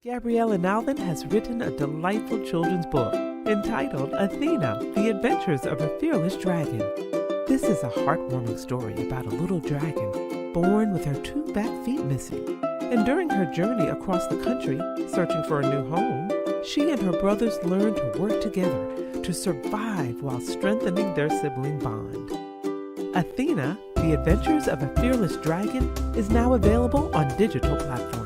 Gabriella Nalvin has written a delightful children's book entitled Athena, The Adventures of a Fearless Dragon. This is a heartwarming story about a little dragon born with her two back feet missing. And during her journey across the country, searching for a new home, she and her brothers learn to work together to survive while strengthening their sibling bond. Athena, The Adventures of a Fearless Dragon is now available on digital platforms.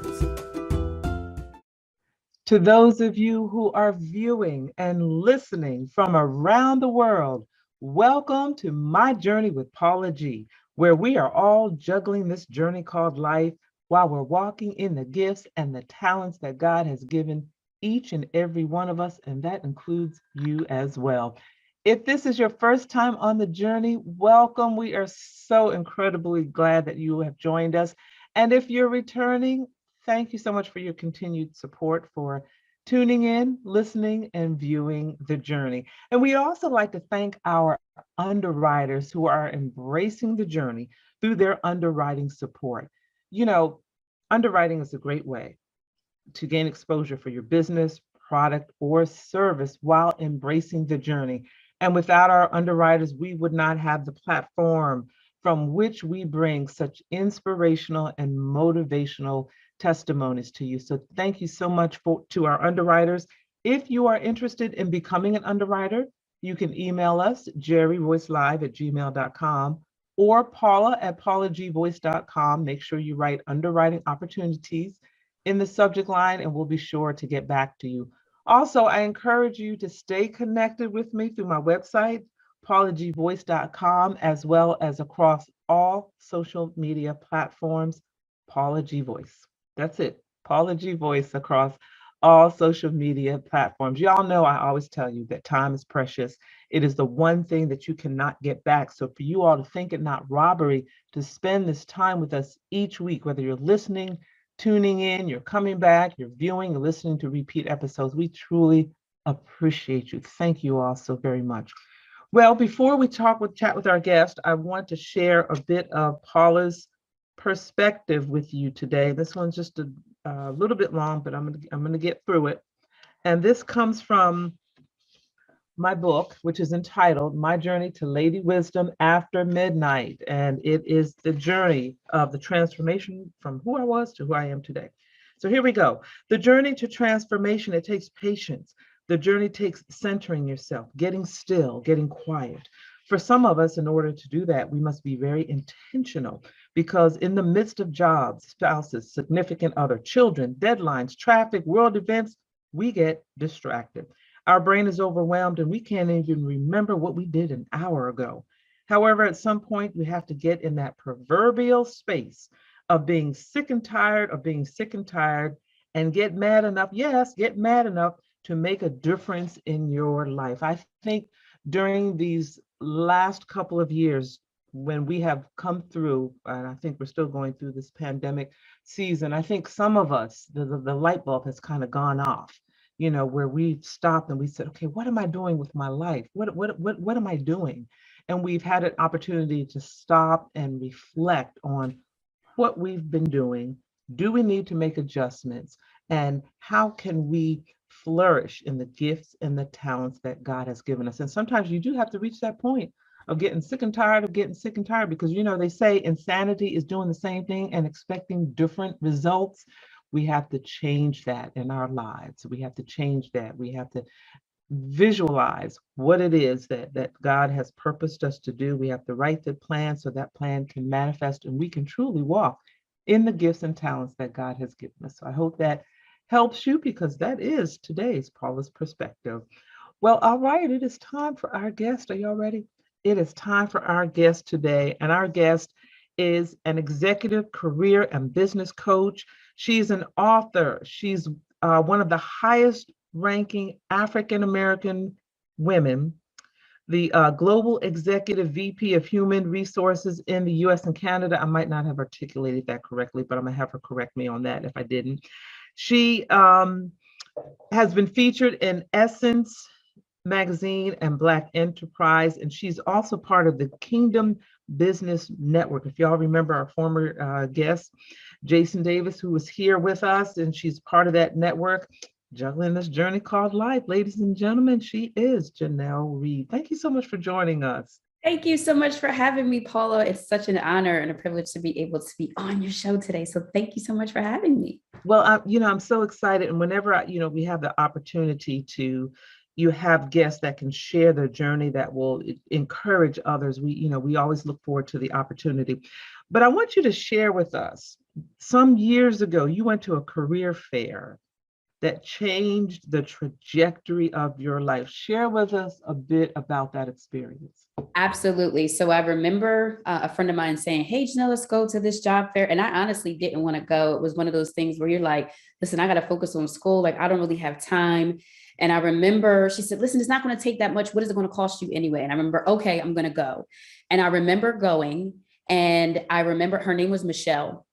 To those of you who are viewing and listening from around the world, welcome to My Journey with Paula G, where we are all juggling this journey called life while we're walking in the gifts and the talents that God has given each and every one of us, and that includes you as well. If this is your first time on the journey, welcome. We are so incredibly glad that you have joined us. And if you're returning, thank you so much for your continued support, for tuning in, listening, and viewing the journey. And we'd also like to thank our underwriters who are embracing the journey through their underwriting support. You know, underwriting is a great way to gain exposure for your business, product, or service while embracing the journey. And without our underwriters, we would not have the platform from which we bring such inspirational and motivational testimonies to you. So thank you so much to our underwriters. If you are interested in becoming an underwriter, you can email us, jerryvoicelive@gmail.com or paula@paulagvoice.com. Make sure you write underwriting opportunities in the subject line and we'll be sure to get back to you. Also, I encourage you to stay connected with me through my website, paulagvoice.com, as well as across all social media platforms, Paula G Voice. That's it, Paula G Voice across all social media platforms. Y'all know I always tell you that time is precious. It is the one thing that you cannot get back. So for you all to think it not robbery to spend this time with us each week, whether you're listening, tuning in, you're coming back, you're viewing, you're listening to repeat episodes, we truly appreciate you. Thank you all so very much. Well, before we chat with our guest, I want to share a bit of Paula's perspective with you today. This one's just a little bit long, but I'm gonna get through it. And this comes from my book, which is entitled My Journey to Lady Wisdom After Midnight. And it is the journey of the transformation from who I was to who I am today. So here we go. The journey to transformation, it takes patience. The journey takes centering yourself, getting still, getting quiet. For some of us, in order to do that, we must be very intentional because in the midst of jobs, spouses, significant other, children, deadlines, traffic, world events, we get distracted. Our brain is overwhelmed and we can't even remember what we did an hour ago. However, at some point, we have to get in that proverbial space of being sick and tired of being sick and tired and get mad enough, yes, get mad enough to make a difference in your life. I think during these last couple of years, when we have come through, and I think we're still going through this pandemic season, I think some of us, the light bulb has kind of gone off, you know, where we stopped and we said, okay, what am I doing with my life? What am I doing? And we've had an opportunity to stop and reflect on what we've been doing. Do we need to make adjustments? And how can we flourish in the gifts and the talents that God has given us? And sometimes you do have to reach that point of getting sick and tired of getting sick and tired, because, you know, they say insanity is doing the same thing and expecting different results. We have to change that in our lives. We have to change that. We have to visualize what it is that God has purposed us to do. We have to write the plan so that plan can manifest and we can truly walk in the gifts and talents that God has given us. So I hope that helps you, because that is today's Paula's perspective. Well, all right, it is time for our guest. Are y'all ready? It is time for our guest today. And our guest is an executive career and business coach. She's an author. She's one of the highest ranking African-American women, the Global Executive VP of Human Resources in the US and Canada. I might not have articulated that correctly, but I'm gonna have her correct me on that if I didn't. She has been featured in Essence Magazine and Black Enterprise, and she's also part of the Kingdom Business Network. If y'all remember our former guest, Jason Davis, who was here with us, and she's part of that network, juggling this journey called life. Ladies and gentlemen, she is Janelle Reid. Thank you so much for joining us. Thank you so much for having me, Paula. It's such an honor and a privilege to be able to be on your show today. So thank you so much for having me. Well, I'm so excited, and whenever we have the opportunity to, you have guests that can share their journey that will encourage others. We always look forward to the opportunity. But I want you to share with us, some years ago, you went to a career fair that changed the trajectory of your life. Share with us a bit about that experience. Absolutely. So I remember a friend of mine saying, "Hey, Janelle, let's go to this job fair." And I honestly didn't want to go. It was one of those things where you're like, listen, I got to focus on school. Like, I don't really have time. And I remember she said, listen, it's not going to take that much. What is it going to cost you anyway? And I remember, okay, I'm going to go. And I remember going, and I remember her name was Michelle.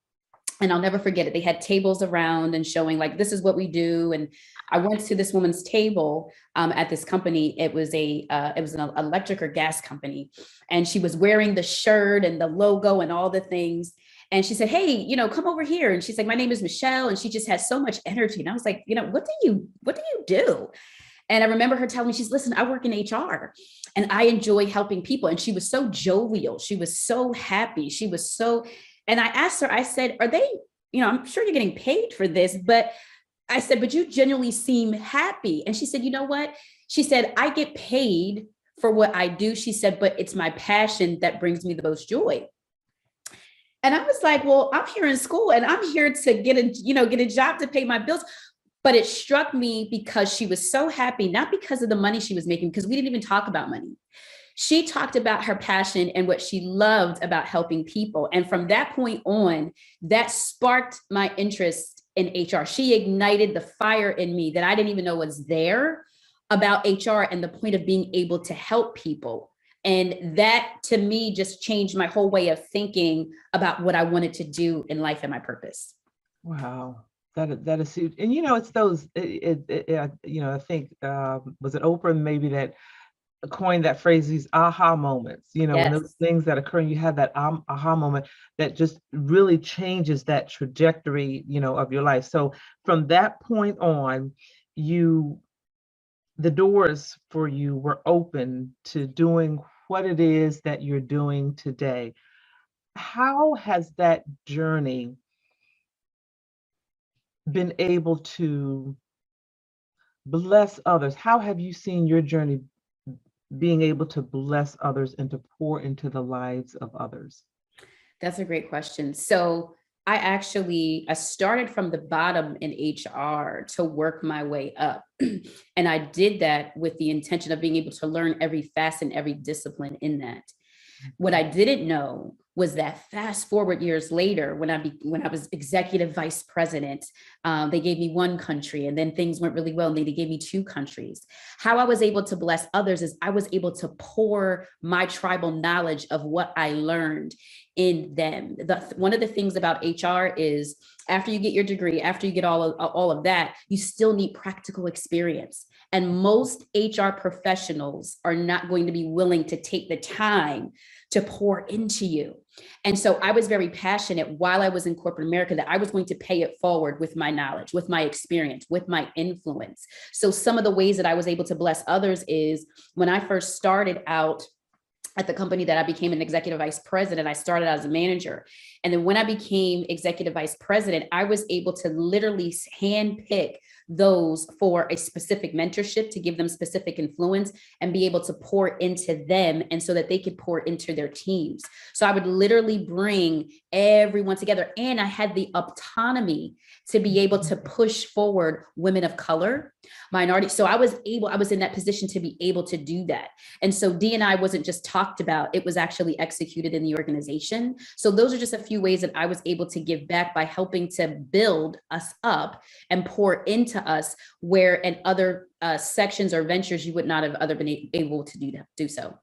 And I'll never forget it. They had tables around and showing like, this is what we do. And I went to this woman's table at this company. It was an electric or gas company. And she was wearing the shirt and the logo and all the things. And she said, hey, come over here. And she's like, my name is Michelle. And she just has so much energy. And I was like, what do you do? And I remember her telling me, listen, I work in HR and I enjoy helping people. And she was so jovial. She was so happy. And I asked her, I said, are they, I'm sure you're getting paid for this, but I said, but you genuinely seem happy. And she said, you know what? She said, I get paid for what I do. She said, but it's my passion that brings me the most joy. And I was like, well, I'm here in school and I'm here to get a job to pay my bills. But it struck me because she was so happy, not because of the money she was making, because we didn't even talk about money. She talked about her passion and what she loved about helping people. And from that point on, that sparked my interest in HR. She ignited the fire in me that I didn't even know was there about HR and the point of being able to help people. And that to me just changed my whole way of thinking about what I wanted to do in life and my purpose. Wow. That is huge. And it's those, I think, was it Oprah maybe that coined that phrase, these aha moments, Yes. when those things that occur, and you have that aha moment that just really changes that trajectory, of your life. So from that point on, the doors for you were open to doing what it is that you're doing today. How has that journey been able to bless others? How have you seen your journey being able to bless others and to pour into the lives of others? That's a great question. So I started from the bottom in HR to work my way up. And I did that with the intention of being able to learn every facet and every discipline in that. What I didn't know was that fast forward years later, when I was executive vice president, they gave me one country, and then things went really well, and they gave me two countries. How I was able to bless others is I was able to pour my tribal knowledge of what I learned in them. One of the things about HR is after you get your degree, after you get all of that, you still need practical experience. And most HR professionals are not going to be willing to take the time to pour into you. And so I was very passionate while I was in corporate America that I was going to pay it forward with my knowledge, with my experience, with my influence. So some of the ways that I was able to bless others is when I first started out at the company that I became an executive vice president, I started as a manager. And then when I became executive vice president, I was able to literally handpick those for a specific mentorship to give them specific influence and be able to pour into them and so that they could pour into their teams. So I would literally bring everyone together, and I had the autonomy to be able to push forward women of color, minority. So I was in that position to be able to do that. And so D&I wasn't just talked about, it was actually executed in the organization. So those are just a few ways that I was able to give back by helping to build us up and pour into us, where in other sections or ventures you would not have been able to do so.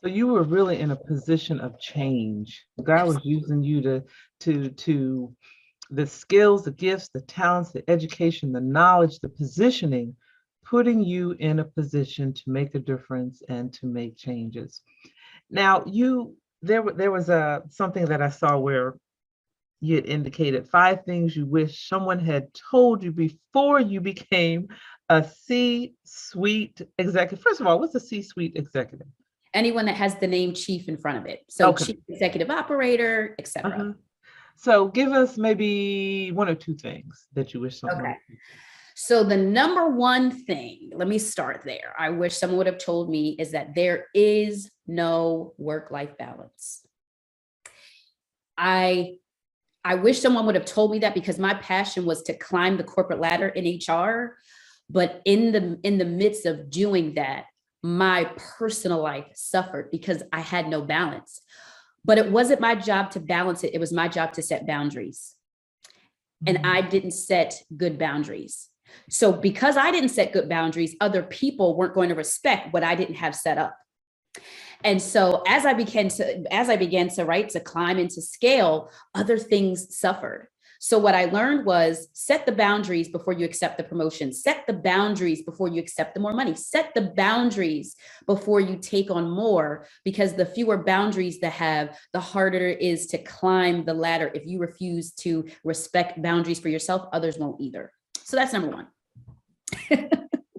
So you were really in a position of change. God was using you to the skills, the gifts, the talents, the education, the knowledge, the positioning, putting you in a position to make a difference and to make changes. Now, there was something that I saw where you had indicated 5 things you wish someone had told you before you became a C-suite executive. First of all, what's a C-suite executive? Anyone that has the name chief in front of it. So Okay. chief executive operator, etc. Uh-huh. So give us maybe 1 or 2 things that you wish someone. Okay. So the number one thing, let me start there, I wish someone would have told me is that there is no work-life balance. I wish someone would have told me that, because my passion was to climb the corporate ladder in HR. But in the midst of doing that, my personal life suffered because I had no balance. But it wasn't my job to balance it. It was my job to set boundaries. And I didn't set good boundaries. So because I didn't set good boundaries, other people weren't going to respect what I didn't have set up. And so as I began to right, to climb and to scale, other things suffered. So what I learned was set the boundaries before you accept the promotion, set the boundaries before you accept the more money, set the boundaries before you take on more, because the fewer boundaries that have, the harder it is to climb the ladder. If you refuse to respect boundaries for yourself, others won't either. So that's number one.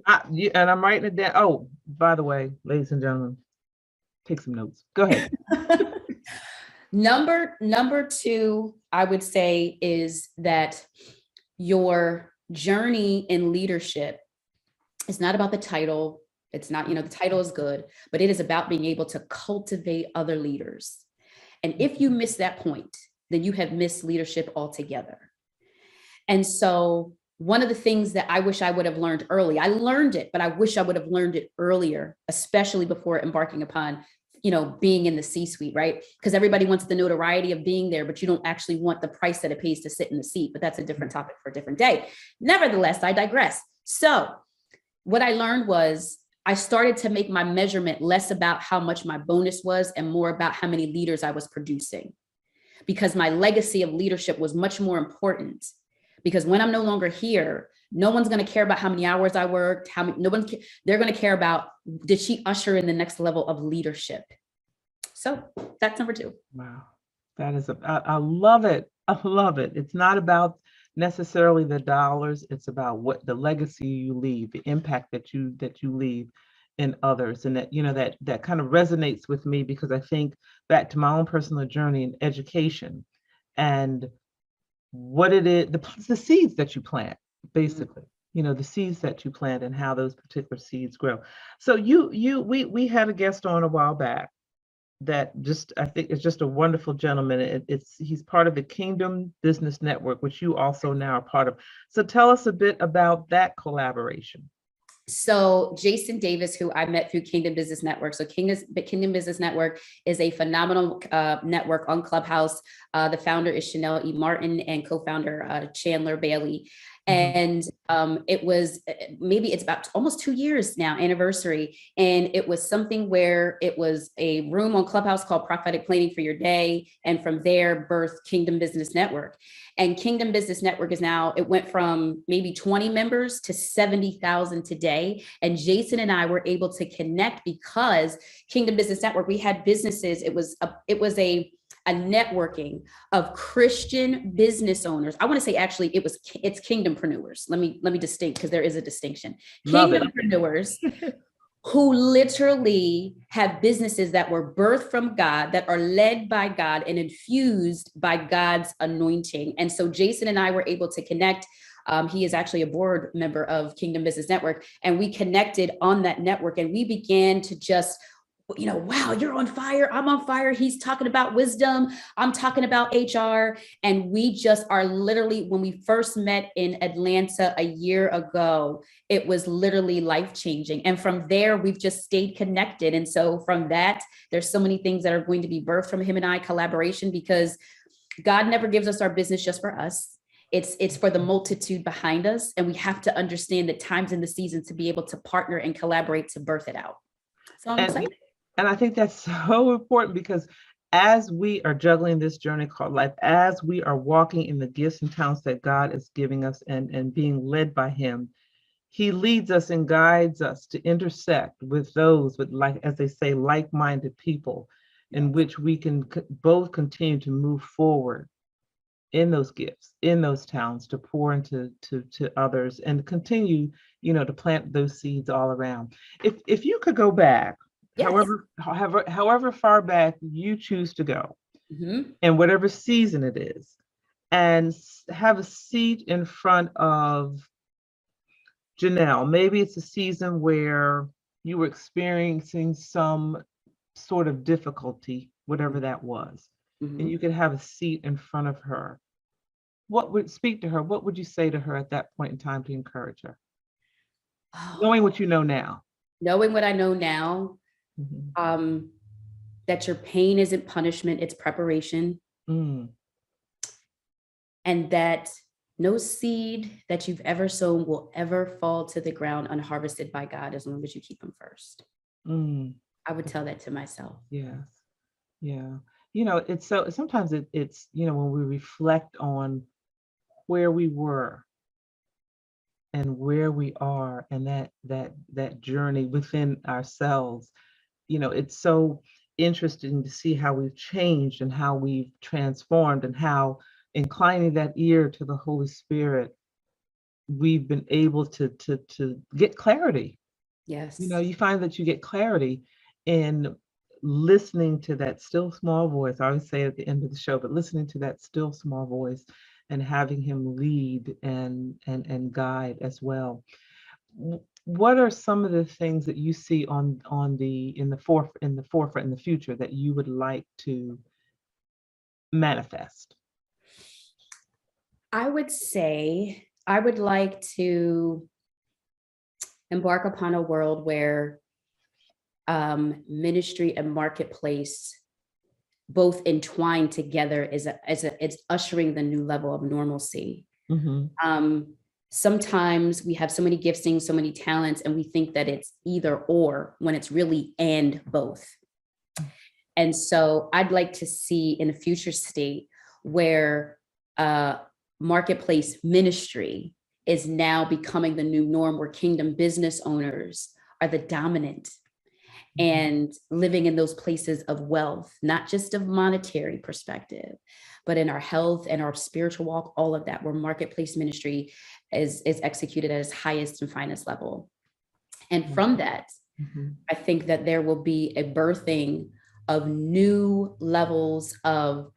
And I'm writing it down. Oh, by the way, ladies and gentlemen, take some notes. Go ahead. Number two, I would say, is that your journey in leadership is not about the title. It's not, the title is good, but it is about being able to cultivate other leaders. And if you miss that point, then you have missed leadership altogether. And so one of the things that I wish I would have learned early, I learned it, but I wish I would have learned it earlier, especially before embarking upon being in the C-suite, right? Because everybody wants the notoriety of being there, but you don't actually want the price that it pays to sit in the seat. But that's a different topic for a different day. Nevertheless, I digress. So what I learned was I started to make my measurement less about how much my bonus was and more about how many leaders I was producing, because my legacy of leadership was much more important. Because when I'm no longer here, no one's going to care about how many hours I worked, they're going to care about, did she usher in the next level of leadership? So that's number two. Wow. That is, I love it. I love it. It's not about necessarily the dollars. It's about what the legacy you leave, the impact that you leave in others. And that kind of resonates with me, because I think back to my own personal journey in education and what it is, the seeds that you plant, basically, the seeds that you plant and how those particular seeds grow. So we had a guest on a while back that I think is just a wonderful gentleman. He's part of the Kingdom Business Network, which you also now are part of. So tell us a bit about that collaboration. So Jason Davis, who I met through Kingdom Business Network. So Kingdom Business Network is a phenomenal network on Clubhouse. The founder is Janelle E. Martin and co-founder Chandler Bailey. And it's about almost 2 years now, anniversary. And it was something where it was a room on Clubhouse called Prophetic Planning for Your Day. And from there, birthed Kingdom Business Network. And Kingdom Business Network it went from maybe 20 members to 70,000 today. And Jason and I were able to connect because Kingdom Business Network, we had businesses. It was a networking of Christian business owners. I want to say actually it's kingdompreneurs. Let me distinct, because there is a distinction. Kingdompreneurs who literally have businesses that were birthed from God, that are led by God and infused by God's anointing. And so Jason and I were able to connect. He is actually a board member of Kingdom Business Network, and we connected on that network, and we began to just, wow, you're on fire. I'm on fire. He's talking about wisdom. I'm talking about HR. And we just are literally, when we first met in Atlanta a year ago, it was literally life-changing. And from there, we've just stayed connected. And so from that, there's so many things that are going to be birthed from him and I collaboration, because God never gives us our business just for us. It's for the multitude behind us. And we have to understand the times and the seasons to be able to partner and collaborate to birth it out. So I'm excited. And I think that's so important, because as we are juggling this journey called life, as we are walking in the gifts and talents that God is giving us and being led by him, he leads us and guides us to intersect with those with, like, as they say, like-minded people, in which we can both continue to move forward in those gifts, in those talents, to pour into to others, and continue, to plant those seeds all around. If you could go back, Yes. however far back you choose to go, Mhm. in whatever season it is, and have a seat in front of Janelle. Maybe it's a season where you were experiencing some sort of difficulty, whatever that was, and you Mhm. could have a seat in front of her. What would speak to her? What would you say to her at that point in time to encourage her, knowing Oh, what you know now? knowing what I know now, Mhm. um, that your pain isn't punishment, it's preparation, Mm, and that no seed that you've ever sown will ever fall to the ground unharvested by God as long as you keep Him first. mm, I would tell that to myself. yes, yeah. It's so sometimes it's when we reflect on where we were and where we are, and that journey within ourselves, it's so interesting to see how we've changed and how we've transformed, and how inclining that ear to the Holy Spirit, we've been able to get clarity. Yes. You find that you get clarity in listening to that still small voice. I always say at the end of the show, but listening to that still small voice and having him lead and guide as well. What are some of the things that you see on the in the forefront in the future that you would like to manifest? I would say I would like to embark upon a world where ministry and marketplace both entwined together it's ushering the new level of normalcy. Mm-hmm. Um, Sometimes we have so many giftings, so many talents, and we think that it's either or when it's really and both. And so I'd like to see in a future state where uh, marketplace ministry is now becoming the new norm, where kingdom business owners are the dominant and living in those places of wealth, not just of monetary perspective, but in our health and our spiritual walk, all of that, where marketplace ministry is executed at its highest and finest level. And from that, Mm-hmm. I think that there will be a birthing of new levels of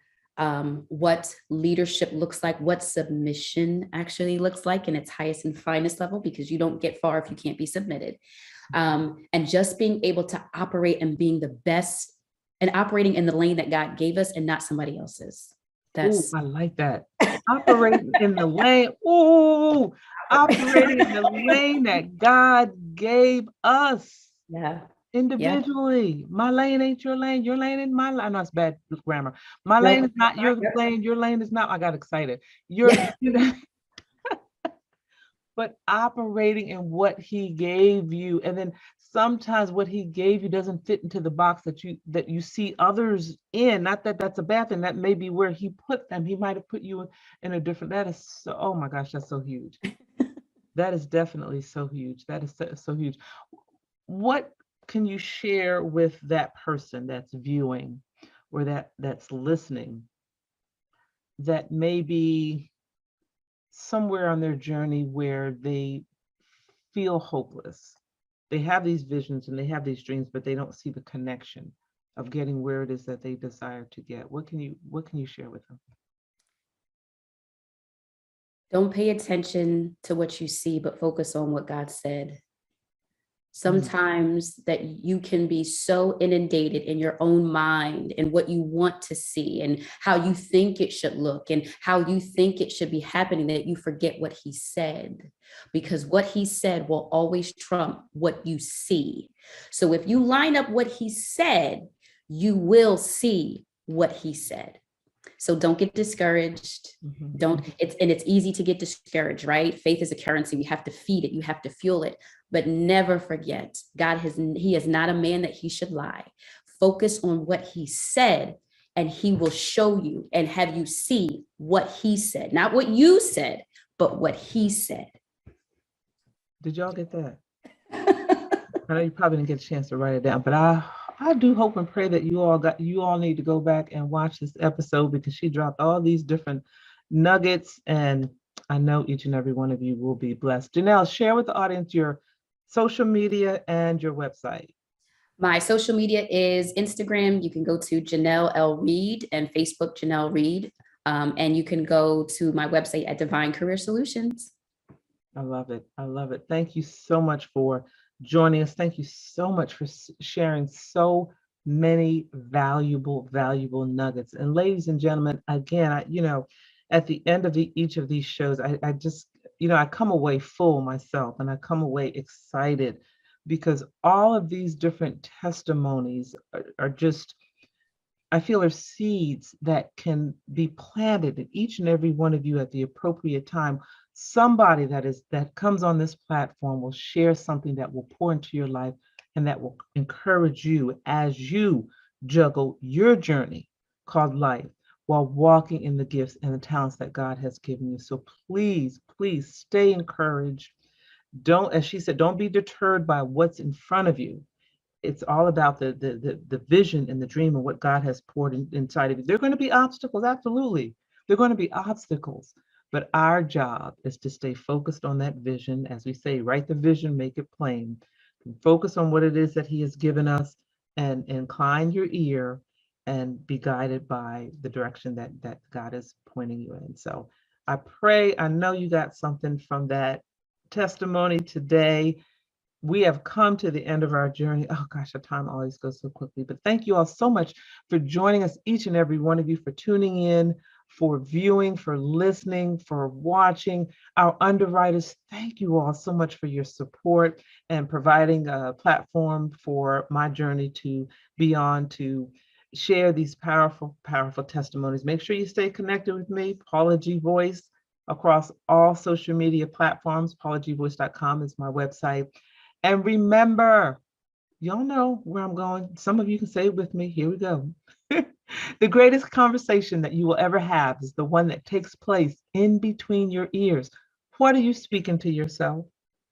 what leadership looks like, what submission actually looks like in its highest and finest level, because you don't get far if you can't be submitted. And just being able to operate and being the best and operating in the lane that God gave us and not somebody else's. Oh, That's I like that. Operating in the lane. Oh, operating in the lane that God gave us yeah, yeah. individually. My lane ain't your lane. Your lane ain't my lane. I know it's bad grammar. My lane Nope. is not your Yep. lane. Your lane is not. I got excited. You're, Yeah. but operating in what he gave you, and then sometimes what he gave you doesn't fit into the box that you see others in. Not that that's a bad thing, that may be where he put them. He might have put you in a different. That is so, oh my gosh, that's so huge. That is definitely so huge. That is so huge. What can you share with that person that's viewing, or that's listening, that may be somewhere on their journey where they feel hopeless? They have these visions and they have these dreams, but they don't see the connection of getting where it is that they desire to get. What can you share with them? Don't pay attention to what you see, but focus on what God said. Mm, Sometimes that you can be so inundated in your own mind and what you want to see and how you think it should look and how you think it should be happening, that you forget what he said, because what he said will always trump what you see. So if you line up what he said, you will see what he said. So don't get discouraged. mhm, Don't, mhm. it's easy to get discouraged, right? Faith is a currency. We have to feed it, you have to fuel it. But never forget, he is not a man that he should lie. Focus on what he said, and he will show you and have you see what he said, not what you said, but what he said. Did y'all get that? I know you probably didn't get a chance to write it down, but I do hope and pray that you all need to go back and watch this episode, because she dropped all these different nuggets, and I know each and every one of you will be blessed. Janelle, share with the audience your social media and your website. My social media is Instagram. You can go to Janelle L. Reid, and Facebook, Janelle Reid. And you can go to my website at Divine Career Solutions. I love it. I love it. Thank you so much for joining us. Thank you so much for sharing so many valuable nuggets. And ladies and gentlemen, again, at the end of each of these shows, I just, I come away full myself, and I come away excited because all of these different testimonies are just, I feel, are seeds that can be planted in each and every one of you at the appropriate time. Somebody that comes on this platform will share something that will pour into your life and that will encourage you as you juggle your journey called life while walking in the gifts and the talents that God has given you. So please stay encouraged. Don't, as she said, don't be deterred by what's in front of you. It's all about the vision and the dream and what God has poured inside of you. There are going to be obstacles, absolutely. There are going to be obstacles, but our job is to stay focused on that vision. As we say, write the vision, make it plain. Focus on what it is that He has given us, and incline your ear and be guided by the direction that God is pointing you in. So I pray, I know you got something from that testimony today. We have come to the end of our journey. Oh gosh, the time always goes so quickly. But thank you all so much for joining us, each and every one of you, for tuning in, for viewing, for listening, for watching. Our underwriters, thank you all so much for your support and providing a platform for my journey to be on to share these powerful testimonies. Make sure you stay connected with me, Paula G. Voice, across all social media platforms. PaulaGVoice.com is my website. And remember, y'all know where I'm going. Some of you can say it with me. Here we go. The greatest conversation that you will ever have is the one that takes place in between your ears. What are you speaking to yourself?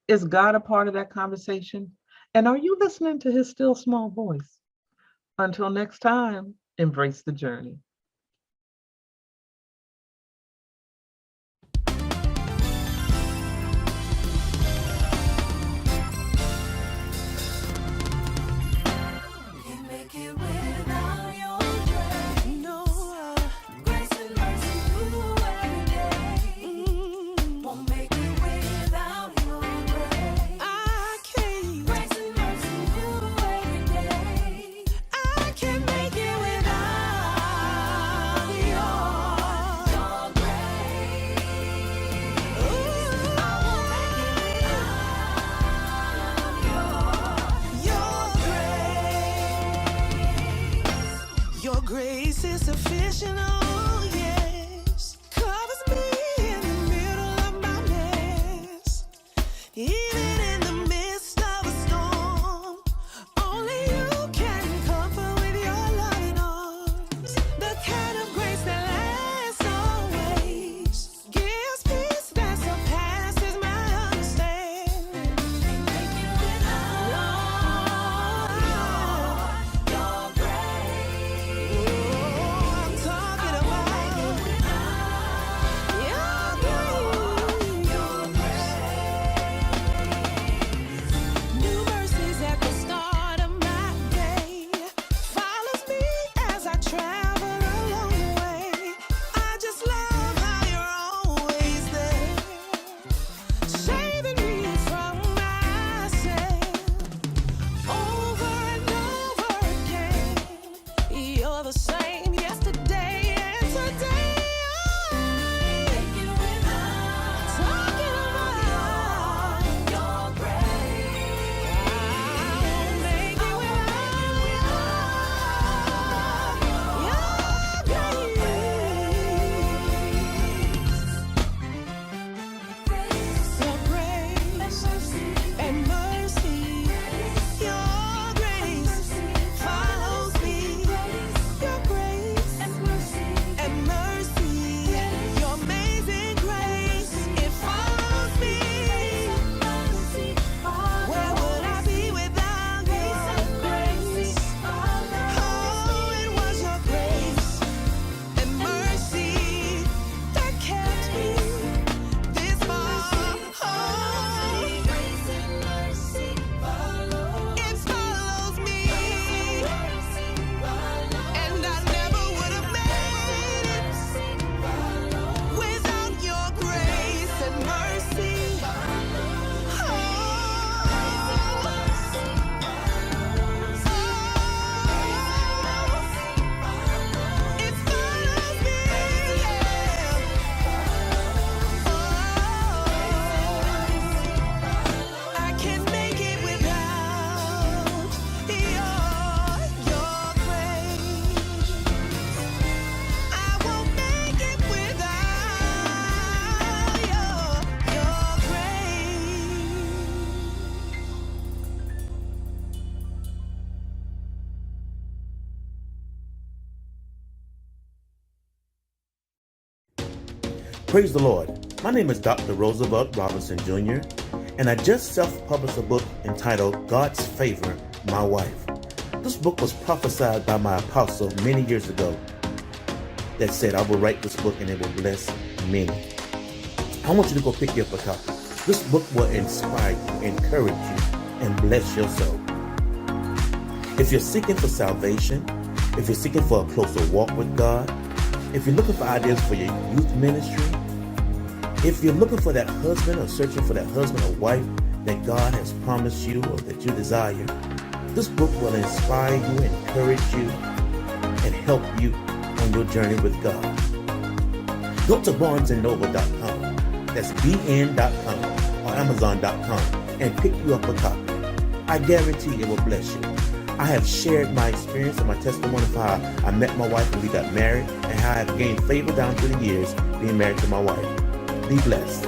Is God a part of that conversation? And are you listening to His still small voice? Until next time, embrace the journey. Praise the Lord. My name is Dr. Roosevelt Robinson Jr., and I just self-published a book entitled God's Favor, My Wife. This book was prophesied by my apostle many years ago that said, I will write this book and it will bless many. I want you to go pick you up a copy. This book will inspire you, encourage you, and bless your soul. If you're seeking for salvation, if you're seeking for a closer walk with God, if you're looking for ideas for your youth ministry, if you're looking for that husband or searching for that husband or wife that God has promised you or that you desire, this book will inspire you, encourage you, and help you on your journey with God. Go to barnesandnoble.com, that's bn.com or amazon.com, and pick you up a copy. I guarantee it will bless you. I have shared my experience and my testimony of how I met my wife and we got married, and how I have gained favor down through the years being married to my wife. Be blessed.